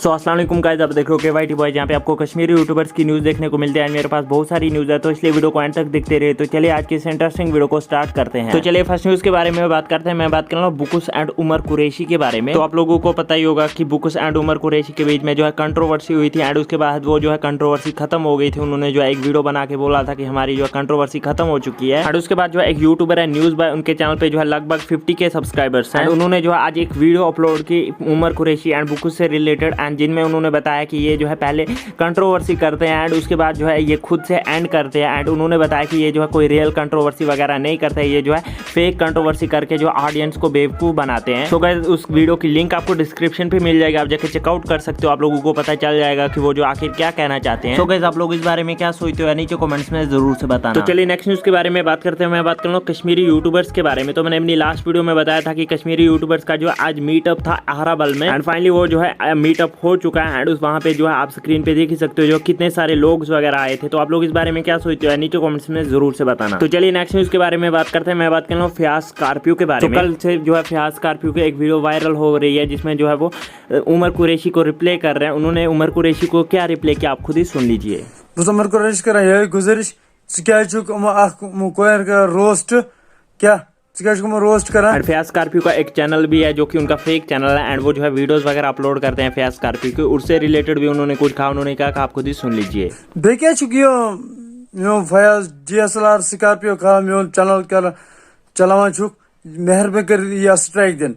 सो अस्सलाम वालेकुम गाइस, आप देख रहे हो KYT बॉय, जहाँ पे आपको कश्मीरी यूट्यूबर्स की न्यूज़ देखने को मिलती है। मेरे पास बहुत सारी न्यूज़ है, तो इसलिए वीडियो को एंड तक देखते रहे। तो चलिए आज की इस इंटरेस्टिंग वीडियो को स्टार्ट करते हैं। तो चलिए फर्स्ट न्यूज़ के बारे में बात करते हैं। मैं बात कर रहा हूँ बुकुस एंड उमर कुरैशी के बारे में। तो आप लोगों को पता ही होगा कि बुकुस एंड उमर कुरैशी के बीच में जो है कंट्रोवर्सी हुई थी एंड उसके बाद वो जो है कंट्रोवर्सी खत्म हो गई थी। उन्होंने जो है एक वीडियो बना के बोला था कि हमारी जो है कंट्रोवर्सी खत्म हो चुकी है। एंड उसके बाद जो है एक यूट्यूबर है न्यूज़ बॉय, उनके चैनल पे जो है लगभग 50K सब्सक्राइबर्स हैं। उन्होंने जो है आज एक वीडियो अपलोड की उमर कुरैशी एंड बुकुस से रिलेटेड, एंड जिनमें उन्होंने बताया कि ये जो है पहले कंट्रोवर्सी करते हैं एंड उसके बाद जो है ये खुद से एंड करते हैं। एंड उन्होंने बताया कि ये जो है कोई रियल कंट्रोवर्सी वगैरह नहीं करते, ये जो है फेक कंट्रोवर्सी करके जो ऑडियंस को बेवकूफ़ बनाते हैं। तो गाइस उस वीडियो की लिंक आपको डिस्क्रिप्शन पे मिल जाएगा, आप जाकर चेकआउट कर सकते हो। आप लोगों को पता चल जाएगा कि वो जो आखिर क्या कहना चाहते हैं। तो गाइस आप लोग इस बारे में क्या सोचते हो, नीचे कमेंट्स में जरूर से बताना। तो चलिए नेक्स्ट न्यूज़ के बारे में बात करते हैं। मैं बात कर रहा हूँ कश्मीरी यूट्यूबर्स के बारे में। तो मैंने अपनी लास्ट वीडियो में बताया था कि कश्मीरी यूट्यूबर्स का जो आज मीटअप था अहराबल में, एंड फाइनली वो जो है मीटअप हो चुका है। एंड उस वहाँ पे जो है आप स्क्रीन पे देख ही सकते हो जो कितने सारे लोग वगैरह आए थे। तो आप लोग इस बारे में क्या सोचते हो, नीचे कमेंट्स में जरूर से बताना। तो चलिए नेक्स्ट न्यूज़ के बारे में बात करते हैं। मैं बात कर रहा हूँ फयाज स्कॉर्पियो के बारे में। कल से जो है फयाज स्कॉर्पियो की एक वीडियो वायरल हो रही है, जिसमें जो है वो उमर कुरैशी को रिप्ले कर रहे हैं। उन्होंने उमर कुरैशी को क्या रिप्ले किया, आप खुद ही सुन लीजिए। उमर कुरैशी कर ये गुजारिश रोस्ट क्या रोस्ट करा। एंड फयाज स्कॉर्पियो का एक चैनल भी है जो कि उनका फेक चैनल है, एंड वो जो है वीडियोस वगैरह अपलोड करते हैं फयाज स्कॉर्पियो के। उससे रिलेटेड भी उन्होंने कुछ कहा। उन्होंने कहा आप खुद ही सुन लीजिए। बेके चुकियो यो फयाज DSLR स्कॉर्पियो का मोन चैनल कर चलावा छुक मेहरबानी कर या स्ट्राइक देन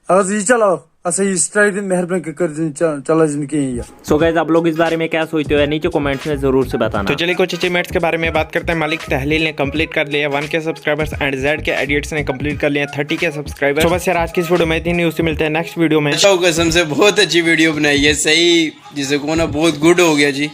अगर ये चलाओ अच्छा ये स्ट्राइक दिन मेहरबानी कर चला जिनके ये। सो गाइस आप लोग इस बारे में क्या सोचते हो, नीचे कमेंट्स में जरूर से बताना। तो चलिए कुछ अचीवमेंट्स के बारे में बात करते हैं। मालिक तहलील ने कंप्लीट कर लिया 1K सब्सक्राइबर्स एंड जेड के एडिट्स ने कंप्लीट कर लिया 30K सब्सक्राइबर्स। तो बस यार आज की इस वीडियो में इतनी न्यूज़ से मिलते हैं नेक्स्ट वीडियो में। कसम से बहुत अच्छी वीडियो बनाई है, सही जिसे को ना बहुत गुड हो गया जी।